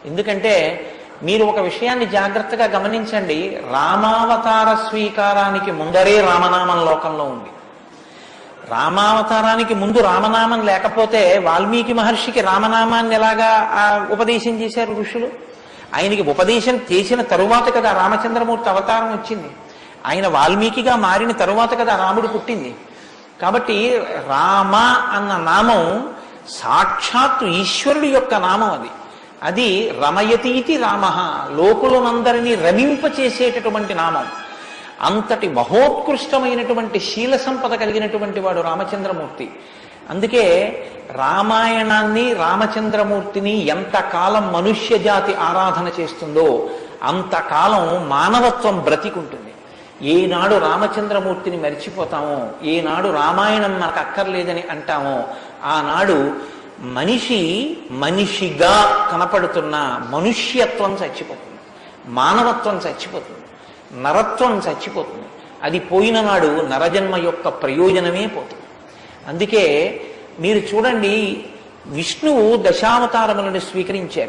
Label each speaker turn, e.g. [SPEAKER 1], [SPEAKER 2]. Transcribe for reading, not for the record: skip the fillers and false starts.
[SPEAKER 1] ఎందుకంటే మీరు ఒక విషయాన్ని జాగ్రత్తగా గమనించండి. రామావతార స్వీకారానికి ముందరే రామనామం లోకంలో ఉంది. రామావతారానికి ముందు రామనామం లేకపోతే వాల్మీకి మహర్షికి రామనామాన్ని ఎలాగా ఉపదేశం చేశారు ఋషులు? ఆయనకి ఉపదేశం చేసిన తరువాత కదా రామచంద్రమూర్తి అవతారం వచ్చింది. ఆయన వాల్మీకిగా మారిన తరువాత కదా రాముడు పుట్టింది. కాబట్టి రామ అన్న నామం సాక్షాత్తు ఈశ్వరుడి యొక్క నామం. అది రమయతీతి రామ, లోకులనందరినీ రమింపచేసేటటువంటి నామం. అంతటి మహోత్కృష్టమైనటువంటి శీల సంపద కలిగినటువంటి వాడు రామచంద్రమూర్తి. అందుకే రామాయణాన్ని రామచంద్రమూర్తిని ఎంతకాలం మనుష్య జాతి ఆరాధన చేస్తుందో అంతకాలం మానవత్వం బ్రతికుంటుంది. ఏనాడు రామచంద్రమూర్తిని మరిచిపోతామో, ఏనాడు రామాయణం మనకు అక్కర్లేదని అంటామో, ఆనాడు మనిషిగా కనపడుతున్న మనుష్యత్వం చచ్చిపోతుంది, మానవత్వం చచ్చిపోతుంది, నరత్వం చచ్చిపోతుంది. అది పోయిన నాడు నరజన్మ యొక్క ప్రయోజనమే పోతుంది. అందుకే మీరు చూడండి, విష్ణువు దశావతారములను స్వీకరించారు.